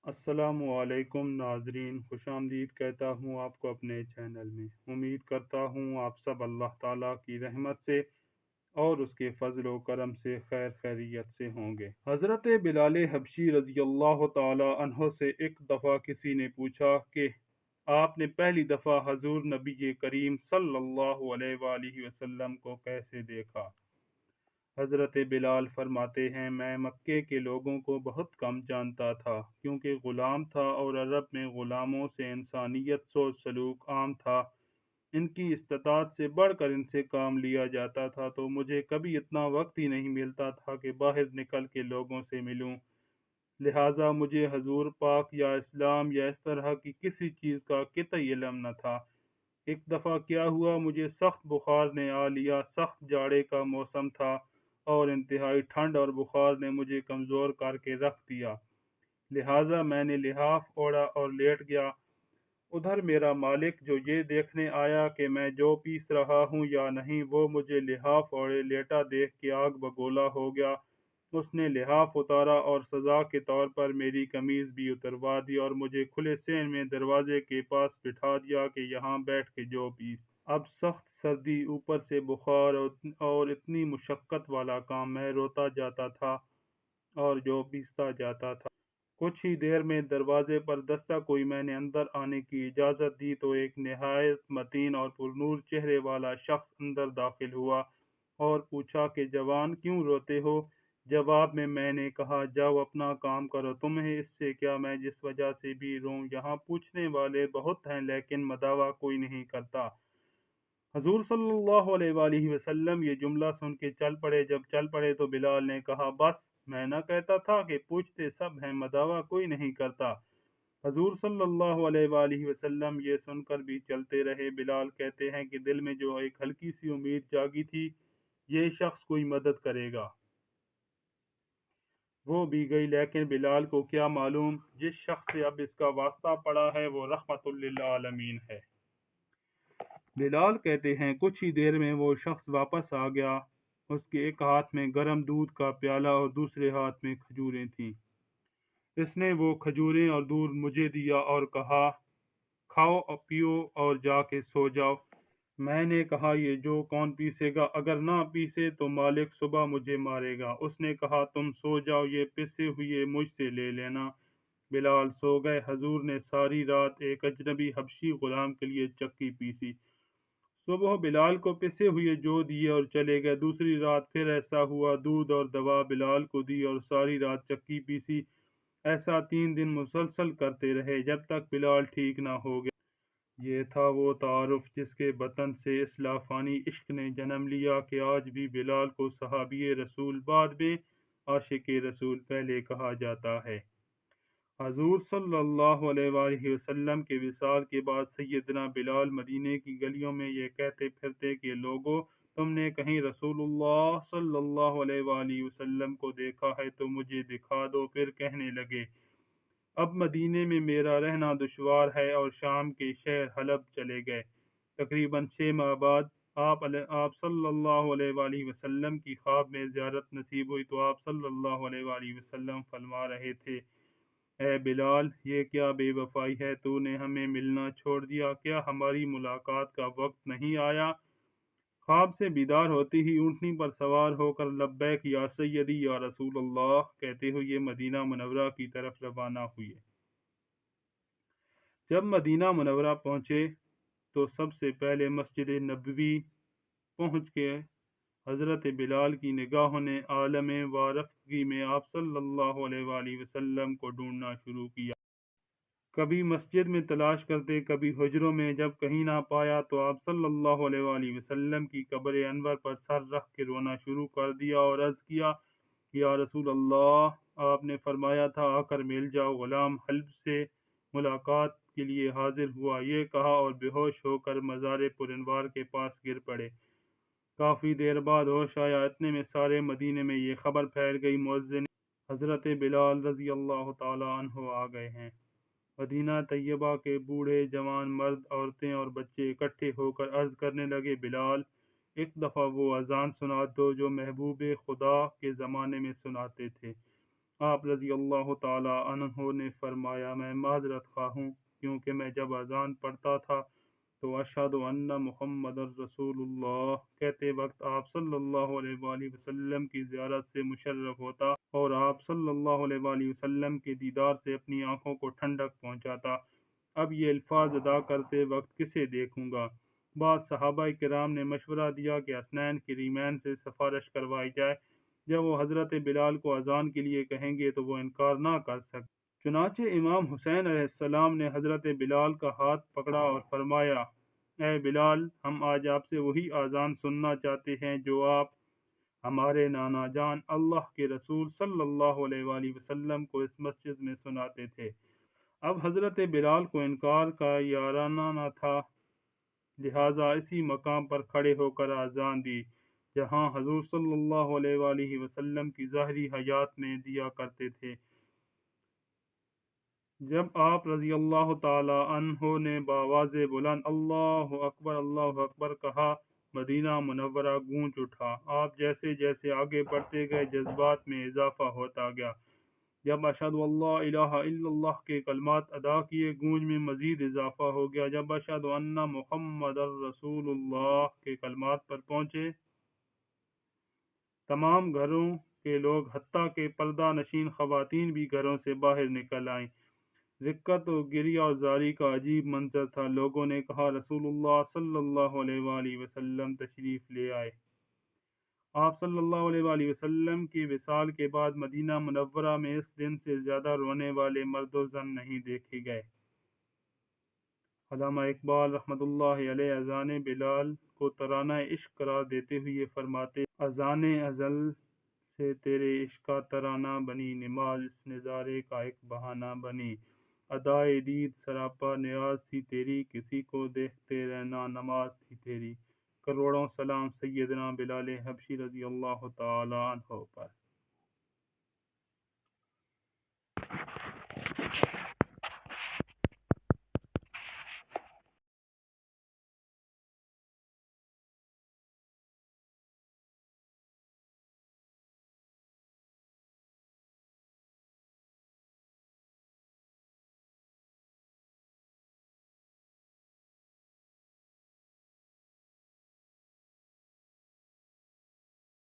السلام علیکم ناظرین، خوش آمدید کہتا ہوں آپ کو اپنے چینل میں۔ امید کرتا ہوں آپ سب اللہ تعالیٰ کی رحمت سے اور اس کے فضل و کرم سے خیر خیریت سے ہوں گے۔ حضرت بلال حبشی رضی اللہ تعالی عنہ سے ایک دفعہ کسی نے پوچھا کہ آپ نے پہلی دفعہ حضور نبی کریم صلی اللہ علیہ وآلہ وسلم کو کیسے دیکھا؟ حضرت بلال فرماتے ہیں، میں مکے کے لوگوں کو بہت کم جانتا تھا، کیونکہ غلام تھا اور عرب میں غلاموں سے انسانیت سوچ سلوک عام تھا۔ ان کی استطاعت سے بڑھ کر ان سے کام لیا جاتا تھا، تو مجھے کبھی اتنا وقت ہی نہیں ملتا تھا کہ باہر نکل کے لوگوں سے ملوں۔ لہٰذا مجھے حضور پاک یا اسلام یا اس طرح کی کسی چیز کا قطعی علم نہ تھا۔ ایک دفعہ کیا ہوا، مجھے سخت بخار نے آ لیا۔ سخت جاڑے کا موسم تھا اور انتہائی ٹھنڈ اور بخار نے مجھے کمزور کر کے رکھ دیا۔ لہٰذا میں نے لحاف اوڑھا اور لیٹ گیا۔ ادھر میرا مالک جو یہ دیکھنے آیا کہ میں جو پیس رہا ہوں یا نہیں، وہ مجھے لحاف اوڑھے لیٹا دیکھ کے آگ بگولا ہو گیا۔ اس نے لحاف اتارا اور سزا کے طور پر میری قمیض بھی اتروا دی اور مجھے کھلے سین میں دروازے کے پاس بٹھا دیا کہ یہاں بیٹھ کے جو پیس۔ اب سخت سردی، اوپر سے بخار اور اتنی مشقت والا کام، میں روتا جاتا تھا اور جو پیستا جاتا تھا۔ کچھ ہی دیر میں دروازے پر دستک ہوئی۔ میں نے اندر آنے کی اجازت دی تو ایک نہایت متین اور پرنور چہرے والا شخص اندر داخل ہوا اور پوچھا کہ جوان، کیوں روتے ہو؟ جواب میں نے کہا، جاؤ اپنا کام کرو، تمہیں اس سے کیا؟ میں جس وجہ سے بھی روں، یہاں پوچھنے والے بہت ہیں لیکن مداوع کوئی نہیں کرتا۔ حضور صلی اللہ علیہ وآلہ وسلم یہ جملہ سن کے چل پڑے۔ جب چل پڑے تو بلال نے کہا، بس میں نہ کہتا تھا کہ پوچھتے سب ہیں، مداوع کوئی نہیں کرتا۔ حضور صلی اللہ علیہ وآلہ وسلم یہ سن کر بھی چلتے رہے۔ بلال کہتے ہیں کہ دل میں جو ایک ہلکی سی امید جاگی تھی، یہ شخص کوئی مدد کرے گا، وہ بھی گئی، لیکن بلال کو کیا معلوم جس شخص سے اب اس کا واسطہ پڑا ہے وہ رحمت للعالمین ہے۔ بلال کہتے ہیں کچھ ہی دیر میں وہ شخص واپس آ گیا۔ اس کے ایک ہاتھ میں گرم دودھ کا پیالہ اور دوسرے ہاتھ میں کھجوریں تھیں۔ اس نے وہ کھجوریں اور دودھ مجھے دیا اور کہا، کھاؤ پیو اور جا کے سو جاؤ۔ میں نے کہا، یہ جو کون پیسے گا؟ اگر نہ پیسے تو مالک صبح مجھے مارے گا۔ اس نے کہا، تم سو جاؤ، یہ پسے ہوئے مجھ سے لے لینا۔ بلال سو گئے۔ حضور نے ساری رات ایک اجنبی حبشی غلام کے لیے چکی پیسی۔ صبح بلال کو پسے ہوئے جو دیے اور چلے گئے۔ دوسری رات پھر ایسا ہوا، دودھ اور دوا بلال کو دی اور ساری رات چکی پیسی۔ ایسا 3 دن مسلسل کرتے رہے جب تک بلال ٹھیک نہ ہو گیا۔ یہ تھا وہ تعارف جس کے بطن سے اس لافانی عشق نے جنم لیا کہ آج بھی بلال کو صحابی رسول بعد میں عاشق رسول پہلے کہا جاتا ہے۔ حضور صلی اللہ علیہ وآلہ وسلم کے وصال کے بعد سیدنا بلال مدینے کی گلیوں میں یہ کہتے پھرتے کہ لوگو، تم نے کہیں رسول اللہ صلی اللہ علیہ وآلہ وسلم کو دیکھا ہے تو مجھے دکھا دو۔ پھر کہنے لگے، اب مدینے میں میرا رہنا دشوار ہے، اور شام کے شہر حلب چلے گئے۔ تقریباً 6 ماہ بعد آپ صلی اللہ علیہ وآلہ وسلم کی خواب میں زیارت نصیب ہوئی تو آپ صلی اللہ علیہ وآلہ وسلم فرما رہے تھے، اے بلال، یہ کیا بے وفائی ہے؟ تو نے ہمیں ملنا چھوڑ دیا، کیا ہماری ملاقات کا وقت نہیں آیا؟ خواب سے بیدار ہوتے ہی اونٹنی پر سوار ہو کر لبیک یا سیدی یا رسول اللہ کہتے ہوئے مدینہ منورہ کی طرف روانہ ہوئے۔ جب مدینہ منورہ پہنچے تو سب سے پہلے مسجد نبوی پہنچ کے حضرت بلال کی نگاہوں نے عالم وارفتگی میں آپ صلی اللہ علیہ وآلہ وسلم کو ڈھونڈنا شروع کیا۔ کبھی مسجد میں تلاش کرتے، کبھی حجروں میں۔ جب کہیں نہ پایا تو آپ صلی اللہ علیہ وآلہ وسلم کی قبر انور پر سر رکھ کے رونا شروع کر دیا اور عرض کیا، یا رسول اللہ، آپ نے فرمایا تھا آ کر مل جاؤ۔ غلام حلب سے ملاقات کے لیے حاضر ہوا، یہ کہا اور بے ہوش ہو کر مزار پرانوار کے پاس گر پڑے۔ کافی دیر بعد ہوش آیا، اتنے میں سارے مدینے میں یہ خبر پھیل گئی، مؤذن حضرت بلال رضی اللہ تعالی عنہ آ گئے ہیں۔ مدینہ طیبہ کے بوڑھے جوان، مرد، عورتیں اور بچے اکٹھے ہو کر عرض کرنے لگے، بلال، ایک دفعہ وہ اذان سنا دو جو محبوب خدا کے زمانے میں سناتے تھے۔ آپ رضی اللہ تعالی عنہ نے فرمایا میں معذرت خواہ ہوں کیونکہ میں جب اذان پڑھتا تھا تو اشہد ان محمد رسول اللہ کہتے وقت آپ صلی اللہ علیہ وآلہ وسلم کی زیارت سے مشرف ہوتا اور آپ صلی اللہ علیہ وآلہ وسلم کے دیدار سے اپنی آنکھوں کو ٹھنڈک پہنچاتا۔ اب یہ الفاظ ادا کرتے وقت کسے دیکھوں گا؟ بعض صحابہ کرام نے مشورہ دیا کہ حسنین کریمین سے سفارش کروائی جائے، جب وہ حضرت بلال کو اذان کے لیے کہیں گے تو وہ انکار نہ کر سکتے۔ چنانچہ امام حسین علیہ السلام نے حضرت بلال کا ہاتھ پکڑا اور فرمایا، اے بلال، ہم آج آپ سے وہی اذان سننا چاہتے ہیں جو آپ ہمارے نانا جان اللہ کے رسول صلی اللہ علیہ وآلہ وسلم کو اس مسجد میں سناتے تھے۔ اب حضرت بلال کو انکار کا یارانہ نہ تھا، لہٰذا اسی مقام پر کھڑے ہو کر اذان دی جہاں حضور صلی اللہ علیہ وآلہ وسلم کی ظاہری حیات میں دیا کرتے تھے۔ جب آپ رضی اللہ تعالی عنہ نے بآواز بلند اللہ اکبر کہا، مدینہ منورہ گونج اٹھا۔ آپ جیسے جیسے آگے بڑھتے گئے جذبات میں اضافہ ہوتا گیا۔ جب اشہد اللہ الہ الا اللہ کے کلمات ادا کیے، گونج میں مزید اضافہ ہو گیا۔ جب اشہد ان محمد رسول اللہ کے کلمات پر پہنچے، تمام گھروں کے لوگ حتیٰ کہ پردہ نشین خواتین بھی گھروں سے باہر نکل آئیں۔ رقت و گریہ و زاری کا عجیب منظر تھا۔ لوگوں نے کہا رسول اللہ صلی اللہ علیہ وآلہ وسلم تشریف لے آئے۔ آپ صلی اللہ علیہ وآلہ وسلم کی وصال کے بعد مدینہ منورہ میں اس دن سے زیادہ رونے والے مرد و زن نہیں دیکھے گئے۔ علامہ اقبال رحمۃ اللہ علیہ اذان بلال کو ترانہ عشق قرار دیتے ہوئے فرماتے، اذان ازل سے تیرے عشق کا ترانہ بنی، نماز اس نظارے کا ایک بہانہ بنی، ادائے دید سراپا نیاز تھی تیری، کسی کو دیکھتے رہنا نماز تھی تیری۔ کروڑوں سلام سیدنا بلال حبشی رضی اللہ تعالی عنہ پر۔